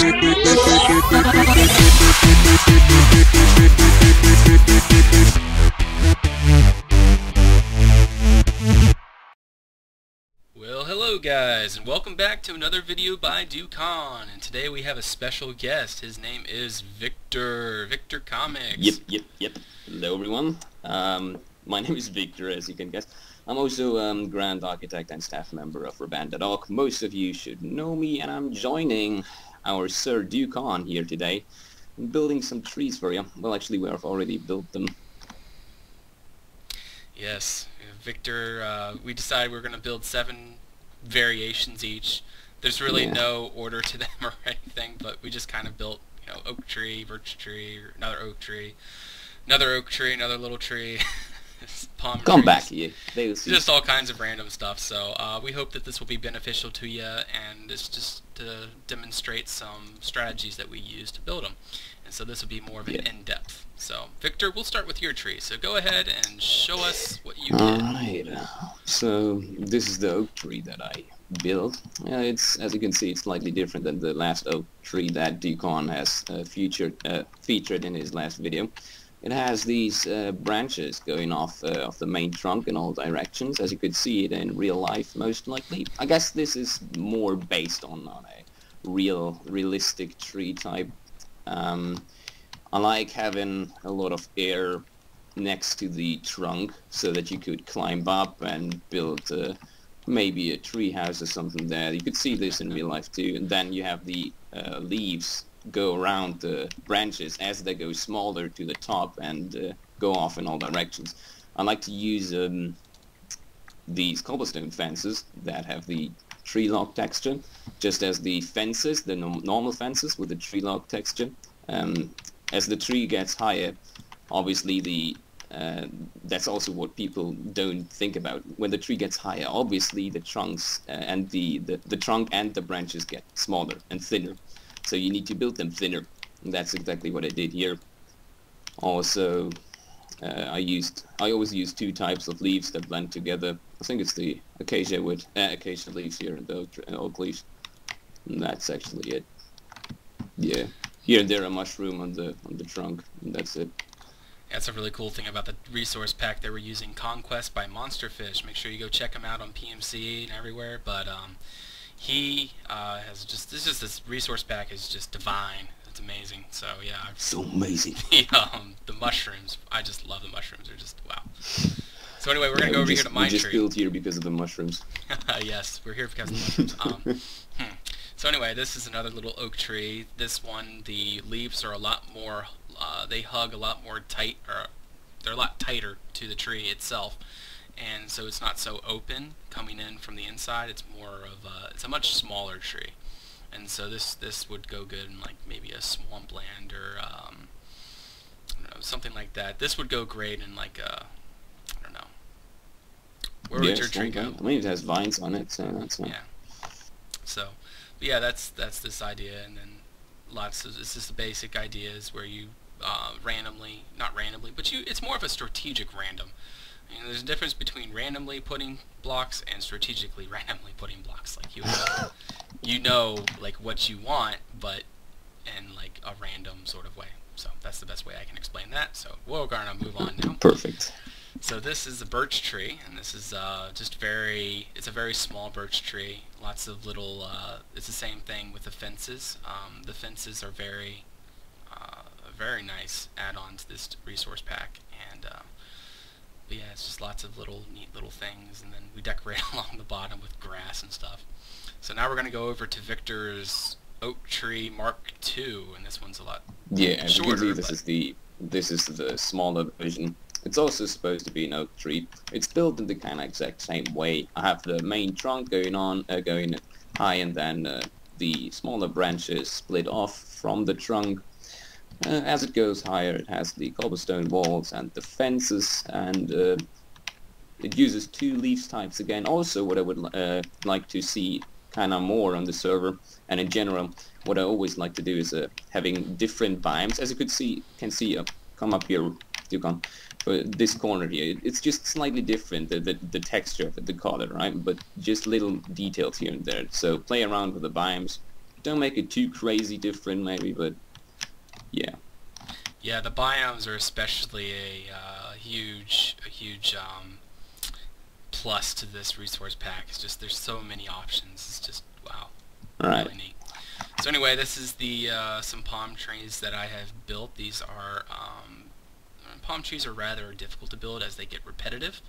Well, hello guys, and welcome back to another video by Ducon. And today we have a special guest. His name is Victor, VictorComix. Yep. Hello everyone. My name is Victor, as you can guess. I'm also Grand Architect and staff member of Reband.org. Most of you should know me, and I'm joining our Sir Ducon here today, building some trees for you. Well, actually, we have already built them. Yes, Victor, we decided we were going to build 7 variations each. There's really no order to them or anything, but we just kind of built, you know, oak tree, birch tree, another oak tree, another oak tree, another little tree, palm trees. Come back here. Just all kinds of random stuff. So we hope that this will be beneficial to you, and it's just to demonstrate some strategies that we use to build them. And so this will be more of an in-depth. So Victor, we'll start with your tree. So go ahead and show us what you did. Alright. So this is the oak tree that I built. It's, as you can see, it's slightly different than the last oak tree that Ducon has featured in his last video. It has these branches going off of the main trunk in all directions, as you could see it in real life, most likely. I guess this is more based on a realistic tree type. I like having a lot of air next to the trunk so that you could climb up and build maybe a tree house or something there. You could see this in real life too. And then you have the leaves go around the branches as they go smaller to the top and go off in all directions. I like to use these cobblestone fences that have the tree log texture, just as the fences, the normal fences with the tree log texture. As the tree gets higher, obviously that's also what people don't think about. When the tree gets higher, obviously the trunks and the trunk and the branches get smaller and thinner. So you need to build them thinner. And that's exactly what I did here. Also, I always use 2 types of leaves that blend together. I think it's the acacia leaves here and the oak leaves. And that's actually it. Yeah. Here and there a mushroom on the trunk, and that's it. Yeah, that's a really cool thing about the resource pack that we're using, Conquest by Monsterfish. Make sure you go check him out on PMC and everywhere. But he has this resource pack is just divine. It's amazing. So yeah, so amazing. The mushrooms. I just love the mushrooms. They're just wow. So anyway, we're gonna go over here to my tree. We just built here because of the mushrooms. Yes, we're here because of the mushrooms. So anyway, this is another little oak tree. This one, the leaves are a lot more, they hug a lot more tight, or they're a lot tighter to the tree itself. And so it's not so open coming in from the inside. It's more of it's a much smaller tree. And so this would go good in like maybe a swampland or, I don't know, something like that. This would go great in like a, I don't know. Where would your tree go? I mean, it has vines on it, so that's fine. Yeah. So. Yeah, that's this idea, and then it's just the basic ideas where you not randomly, but it's more of a strategic random. You know, there's a difference between randomly putting blocks and strategically randomly putting blocks. Like you know like what you want, but in like a random sort of way. So that's the best way I can explain that. So we're gonna move on now. Perfect. So this is a birch tree, and this is it's a very small birch tree. Lots of little, it's the same thing with the fences. The fences are very nice add-on to this resource pack, and but yeah, it's just lots of neat little things, and then we decorate along the bottom with grass and stuff. So now we're going to go over to Victor's Oak Tree Mark II, and this one's a lot shorter. This is the smaller version. It's also supposed to be an oak tree. It's built in the kind of exact same way. I have the main trunk going high, and then the smaller branches split off from the trunk. As it goes higher, it has the cobblestone walls and the fences, and it uses 2 leaf types again. Also, what I would like to see kind of more on the server, and in general, what I always like to do is having different biomes. As you can see, come up here, Ducon. But this corner here, it's just slightly different, the texture of the color, right? But just little details here and there. So play around with the biomes, don't make it too crazy different, maybe, but yeah. Yeah, the biomes are especially a huge plus to this resource pack. It's just there's so many options. It's just wow, Right. really neat. So anyway, this is the some palm trees that I have built. These are palm trees are rather difficult to build as they get repetitive.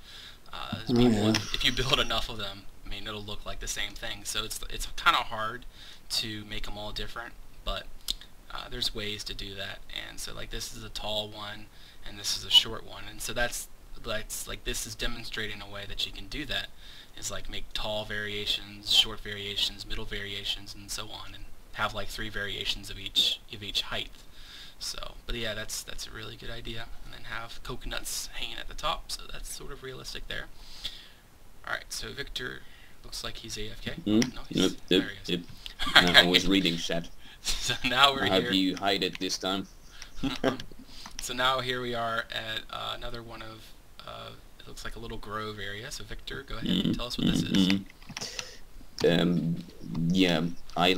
If you build enough of them, I mean, it'll look like the same thing. So it's kind of hard to make them all different, but there's ways to do that. And so like this is a tall one, and this is a short one, and so that's like this is demonstrating a way that you can do that. Is like make tall variations, short variations, middle variations, and so on, and have like 3 variations of each height. So, but yeah, that's a really good idea. And then have coconuts hanging at the top, so that's sort of realistic there. All right, so Victor looks like he's AFK. Mm? No, he's Yep. No, I was reading chat. So now we're I here. hope you hide it this time. So now here we are at another one of it looks like a little grove area. So Victor, go ahead and tell us what this is. Yeah, I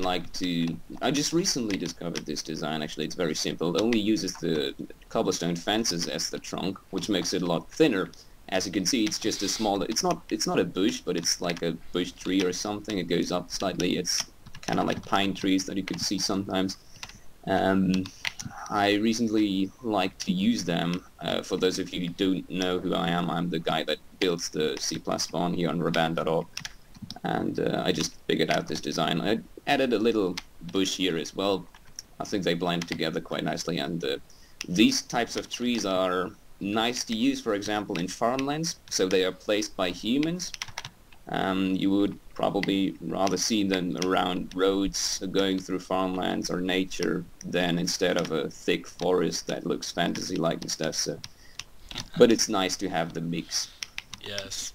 just recently discovered this design. Actually, it's very simple. It only uses the cobblestone fences as the trunk, which makes it a lot thinner. As you can see, it's just a small, it's not a bush, but it's like a bush tree or something. It goes up slightly. It's kind of like pine trees that you could see sometimes. I recently like to use them. For those of you who don't know who I am, I'm the guy that builds the C+ spawn here on Raban.org. And I just figured out this design. I added a little bush here as well. I think they blend together quite nicely, and these types of trees are nice to use, for example, in farmlands. So they are placed by humans. You would probably rather see them around roads going through farmlands or nature than instead of a thick forest that looks fantasy-like and stuff. So, but it's nice to have the mix. Yes.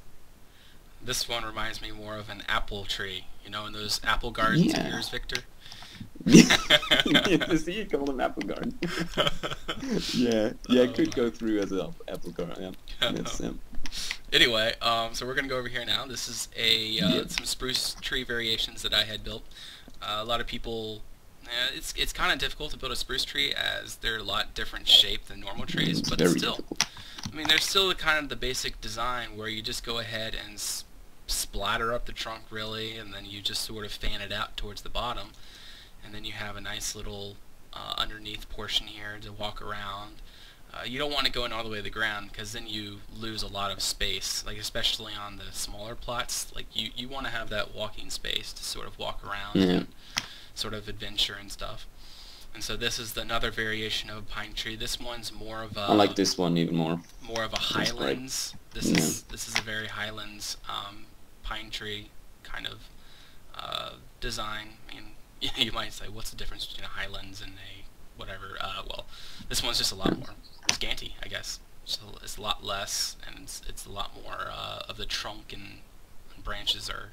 This one reminds me more of an apple tree, you know, in those apple gardens of yours, Victor. See, you call them apple garden. yeah, it could go through as an apple garden. Yeah. That's, Anyway, so we're gonna go over here now. This is some spruce tree variations that I had built. A lot of people, it's kind of difficult to build a spruce tree as they're a lot different shape than normal trees, but still, difficult. I mean, there's still kind of the basic design where you just go ahead and splatter up the trunk really, and then you just sort of fan it out towards the bottom, and then you have a nice little underneath portion here to walk around. You don't want to go in all the way to the ground, because then you lose a lot of space, like especially on the smaller plots. Like you want to have that walking space to sort of walk around and sort of adventure and stuff. And so this is another variation of a pine tree. This one's more of a... I like this one even more. More of a highlands. This is a very highlands pine tree kind of design. I mean, you might say, what's the difference between a highlands and a whatever? Well, this one's just a lot more scanty, I guess. So it's a lot less, and it's a lot more of the trunk and branches are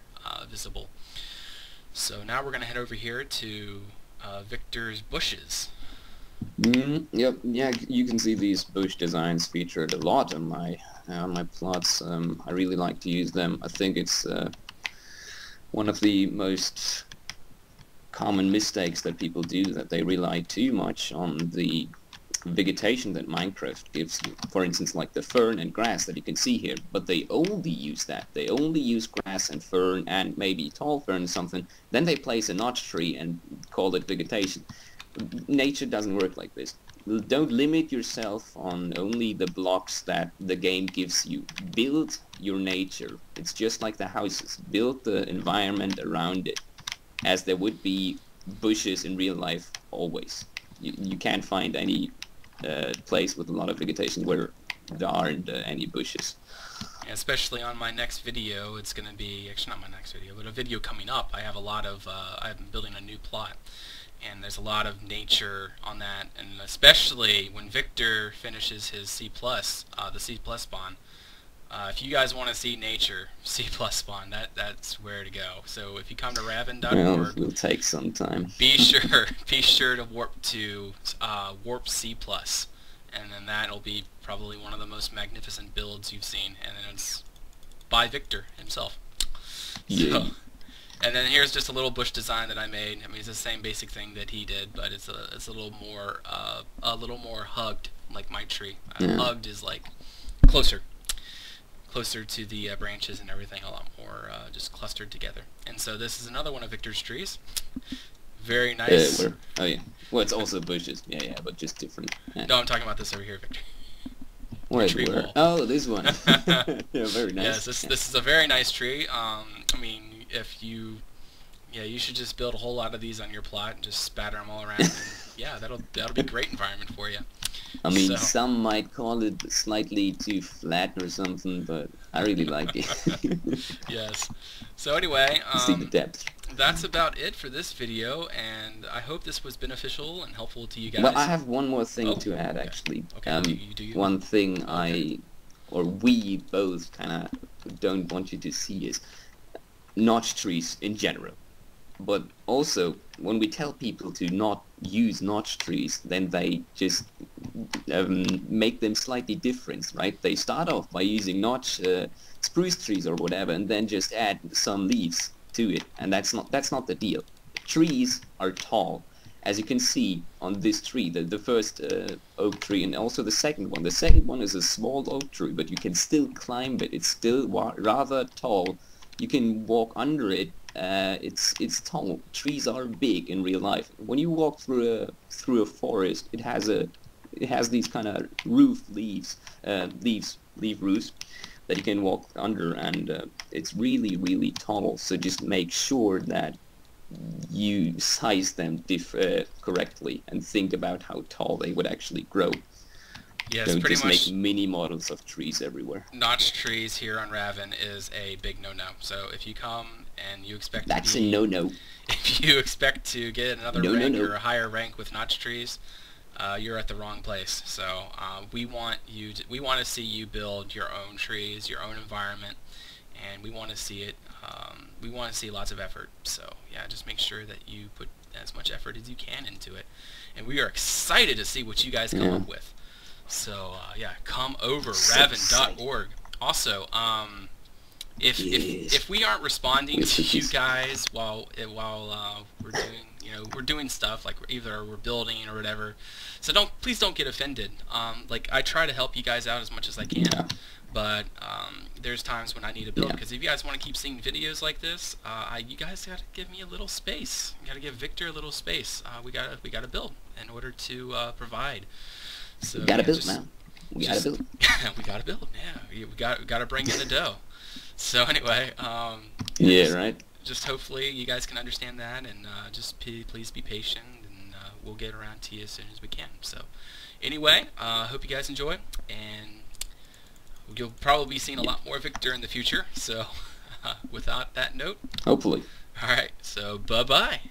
visible. So now we're going to head over here to Victor's bushes. Yep, yeah, you can see these bush designs featured a lot on my plots. I really like to use them. I think it's one of the most common mistakes that people do, that they rely too much on the vegetation that Minecraft gives you. For instance, like the fern and grass that you can see here, but they only use that. They only use grass and fern and maybe tall fern or something. Then they place a notch tree and call it vegetation. Nature doesn't work like this. Don't limit yourself on only the blocks that the game gives you. Build your nature. It's just like the houses. Build the environment around it, as there would be bushes in real life always. You can't find any place with a lot of vegetation where there aren't any bushes. Yeah, especially on my next video, it's going to be, actually not my next video, but a video coming up. I have a lot of, I'm building a new plot, and there's a lot of nature on that, and especially when Victor finishes his C+, the C+ spawn. If you guys want to see nature, C+ spawn, that's where to go. So if you come to raven.org, well, it'll take some time. Be sure to warp to warp C+, and then that'll be probably one of the most magnificent builds you've seen, and then it's by Victor himself. Yeah. So, And then here's just a little bush design that I made. I mean, it's the same basic thing that he did, but it's a little more hugged, like my tree. Yeah. Hugged is like closer to the branches and everything, a lot more just clustered together. And so this is another one of Victor's trees. Very nice. Oh yeah. Well, it's also bushes. Yeah, but just different. Yeah. No, I'm talking about this over here, Victor. Where? Oh, this one. Yeah, very nice. Yes, this is a very nice tree. I mean, if you, yeah, you should just build a whole lot of these on your plot and just spatter them all around. And, yeah, that'll be a great environment for you. I mean, some might call it slightly too flat or something, but I really like it. Yes. So anyway, see the depth. That's about it for this video, and I hope this was beneficial and helpful to you guys. Well, I have one more thing to add, actually. Okay. One thing we both kind of don't want you to see is notch trees in general. But also, when we tell people to not use notch trees, then they just make them slightly different, right? They start off by using notch spruce trees or whatever, and then just add some leaves to it, and that's not the deal. Trees are tall, as you can see on this tree, the first oak tree, and also the second one. The second one is a small oak tree, but you can still climb it. It's still rather tall. You can walk under it. It's tall. Trees are big in real life. When you walk through a forest, it has these kind of leaf roofs that you can walk under, and it's really tall. So just make sure that you size them correctly and think about how tall they would actually grow. Yes, Don't pretty just much. make mini models of trees everywhere. Notch trees here on Raven is a big no-no. So if you come and you expect That's a no-no. If you expect to get another rank or a higher rank with notch trees, you're at the wrong place. So we want to see you build your own trees, your own environment, and we want to see it. We want to see lots of effort. So yeah, just make sure that you put as much effort as you can into it, and we are excited to see what you guys come up with. So yeah, come over raven.org. Also, if we aren't responding to you guys while we're doing stuff like either we're building or whatever, so please don't get offended. Like I try to help you guys out as much as I can, but there's times when I need to build, because if you guys want to keep seeing videos like this, you guys got to give me a little space. You got to give Victor a little space. We gotta build in order to provide. So we gotta build, man. We gotta build. We gotta build. Yeah, we gotta bring in the dough. So anyway, right. Just hopefully you guys can understand that, and just please be patient, and we'll get around to you as soon as we can. So anyway, hope you guys enjoy, and you'll probably be seeing a lot more Victor in the future. So without that note, hopefully. All right. So bye bye.